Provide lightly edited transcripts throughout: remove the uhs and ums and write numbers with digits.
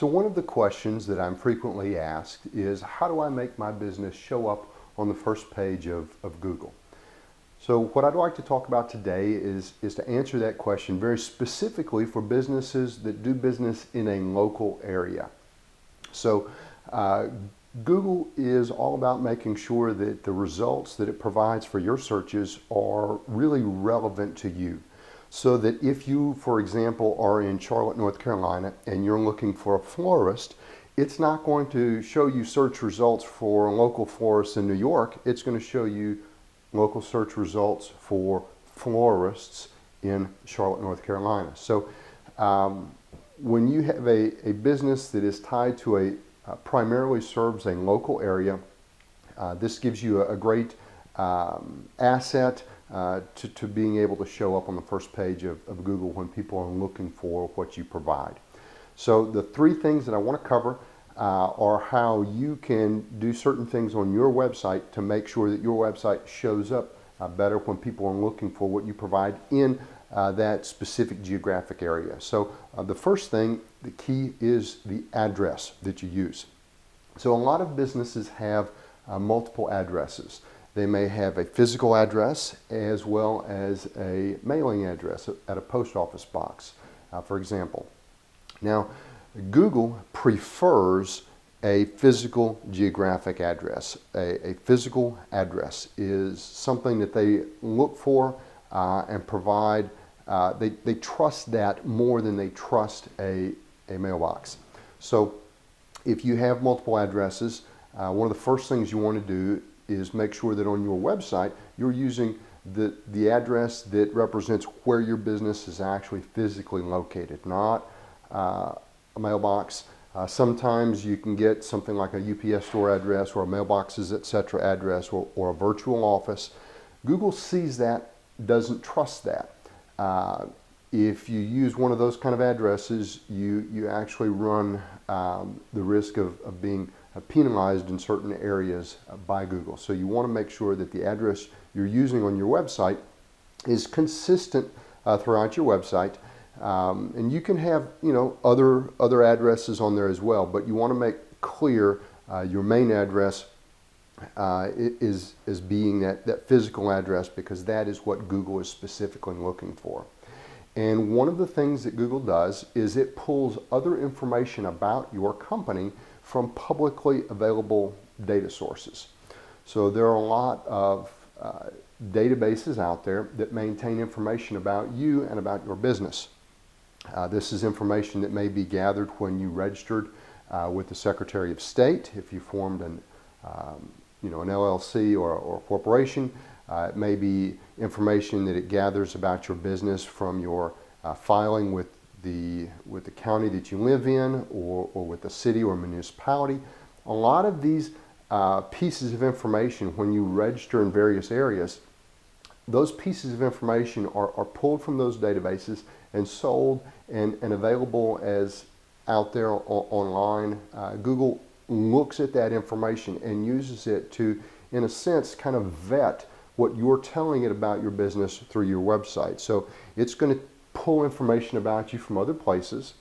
So one of the questions that I'm frequently asked is, how do I make my business show up on the first page of Google? So what I'd like to talk about today is to answer that question very specifically for businesses that do business in a local area. So Google is all about making sure that the results that it provides for your searches are really relevant to you. So that if you, for example, are in Charlotte, North Carolina, and you're looking for a florist, it's not going to show you search results for local florists in New York. It's going to show you local search results for florists in Charlotte, North Carolina. So when you have a business that is tied to primarily serves a local area, this gives you a great asset to being able to show up on the first page of Google when people are looking for what you provide. So the three things that I want to cover are how you can do certain things on your website to make sure that your website shows up better when people are looking for what you provide in that specific geographic area. So the first thing, the key, is the address that you use. So a lot of businesses have multiple addresses. They may have a physical address as well as a mailing address at a post office box, for example. Now, Google prefers a physical geographic address. A physical address is something that they look for and provide. They trust that more than they trust a mailbox. So if you have multiple addresses, one of the first things you want to do is make sure that on your website you're using the address that represents where your business is actually physically located, not a mailbox. Sometimes you can get something like a UPS store address or a mailboxes, etc. address or a virtual office. Google sees that, doesn't trust that. If you use one of those kind of addresses, you actually run the risk of being penalized in certain areas by Google. So you want to make sure that the address you're using on your website is consistent throughout your website. And you can have, other addresses on there as well, but you want to make clear your main address is being that physical address, because that is what Google is specifically looking for. And one of the things that Google does is it pulls other information about your company from publicly available data sources. So there are a lot of databases out there that maintain information about you and about your business. This is information that may be gathered when you registered with the Secretary of State. If you formed an LLC or a corporation, it may be information that it gathers about your business from your filing with the county that you live in, or with the city or municipality. A lot of these pieces of information, when you register in various areas, those pieces of information are pulled from those databases and sold and available as out there online. Google looks at that information and uses it to, in a sense, kind of vet what you're telling it about your business through your website. So it's going to pull information about you from other places,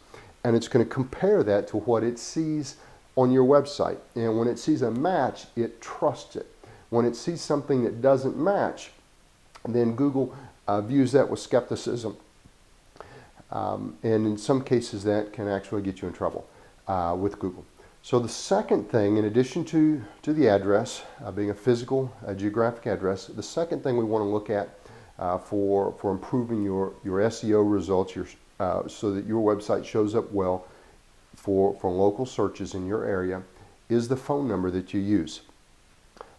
and it's going to compare that to what it sees on your website. And when it sees a match, it trusts it. When it sees something that doesn't match, then Google views that with skepticism. And in some cases that can actually get you in trouble with Google. So the second thing, in addition to the address being a physical geographic address, the second thing we want to look at for improving your SEO results, so that your website shows up well for local searches in your area, is the phone number that you use.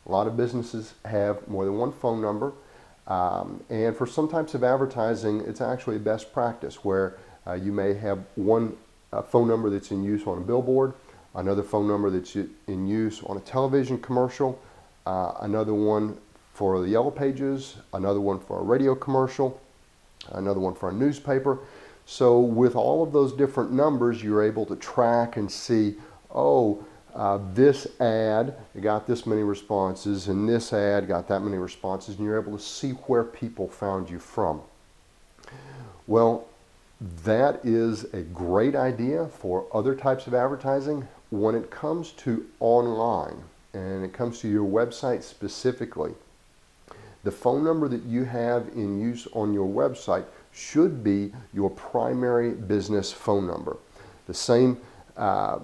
A lot of businesses have more than one phone number, and for some types of advertising, it's actually a best practice where you may have one phone number that's in use on a billboard, another phone number that's in use on a television commercial, another one for the Yellow Pages, another one for a radio commercial, another one for a newspaper. So with all of those different numbers, you're able to track and see, this ad got this many responses, and this ad got that many responses, and you're able to see where people found you from. Well, That is a great idea for other types of advertising. When it comes to online and it comes to your website specifically, the phone number that you have in use on your website should be your primary business phone number. The same,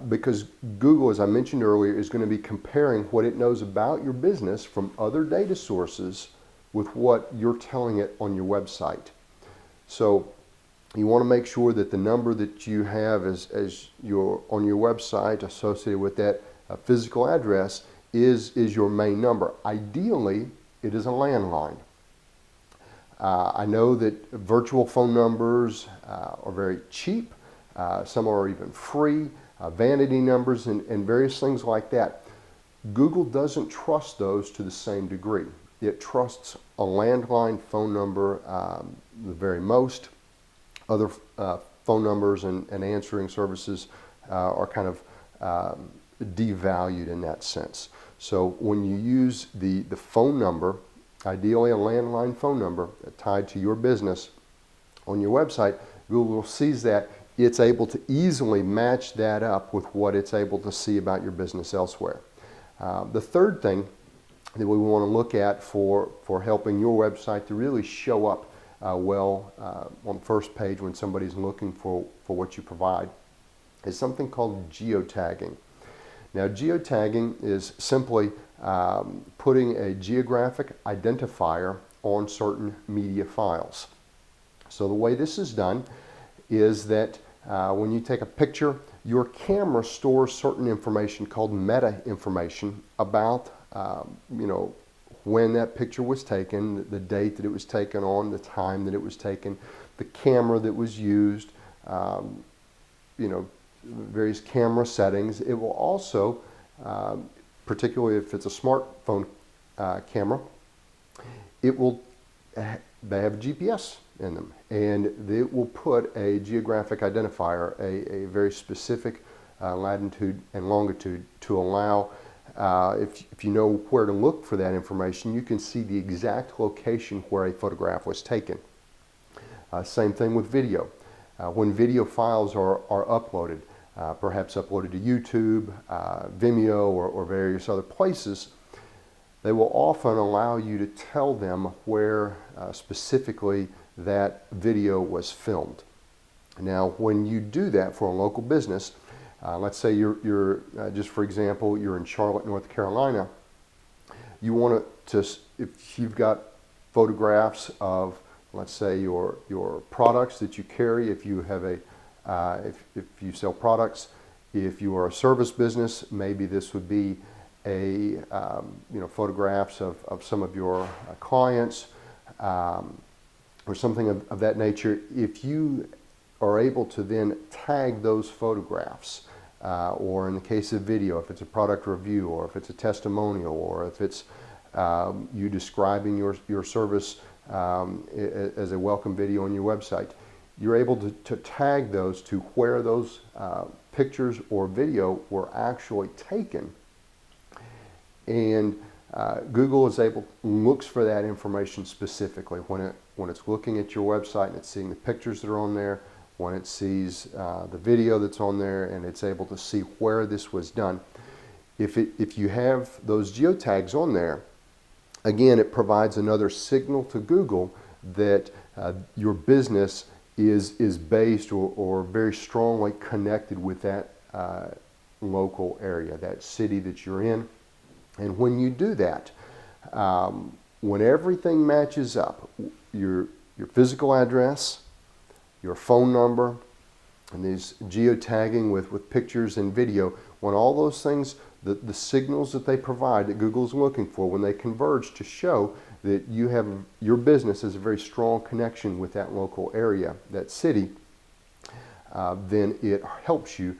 because Google, as I mentioned earlier, is going to be comparing what it knows about your business from other data sources with what you're telling it on your website. So you want to make sure that the number that you have on your website associated with that physical address is your main number. Ideally, it is a landline. I know that virtual phone numbers are very cheap. Some are even free, vanity numbers and various things like that. Google doesn't trust those to the same degree. It trusts a landline phone number the very most. Other phone numbers and answering services are kind of devalued in that sense. So when you use the phone number, ideally a landline phone number tied to your business on your website, Google sees that. It's able to easily match that up with what it's able to see about your business elsewhere. The third thing that we want to look at for helping your website to really show up well on the first page when somebody's looking for what you provide is something called geotagging. Now, geotagging is simply putting a geographic identifier on certain media files. So the way this is done is that when you take a picture, your camera stores certain information called meta information about when that picture was taken, the date that it was taken on, the time that it was taken, the camera that was used, various camera settings. It will also, particularly if it's a smartphone camera, they have a GPS in them, and it will put a geographic identifier, a very specific latitude and longitude to allow, if you know where to look for that information, you can see the exact location where a photograph was taken. Same thing with video. When video files are uploaded, perhaps uploaded to YouTube, Vimeo, or various other places, they will often allow you to tell them where specifically that video was filmed. Now, when you do that for a local business, let's say you're just for example, you're in Charlotte, North Carolina, you want to, if you've got photographs of, let's say, your products that you carry, if you have if you sell products, if you are a service business, maybe this would be photographs of some of your clients or something of that nature. If you are able to then tag those photographs, or in the case of video, if it's a product review, or if it's a testimonial, or if it's you describing your service as a welcome video on your website, you're able to tag those to where those pictures or video were actually taken. And Google looks for that information specifically when it's looking at your website and it's seeing the pictures that are on there, when it sees the video that's on there, and it's able to see where this was done. If you have those geotags on there, again, it provides another signal to Google that your business is based or very strongly connected with that local area, that city that you're in. And when you do that, when everything matches up, your physical address, your phone number, and these geotagging with pictures and video, when all those things, the signals that they provide that Google's looking for, when they converge to show that your business has a very strong connection with that local area, that city, then it helps you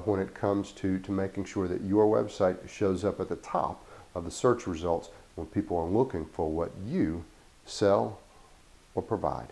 when it comes to making sure that your website shows up at the top of the search results when people are looking for what you sell or provide.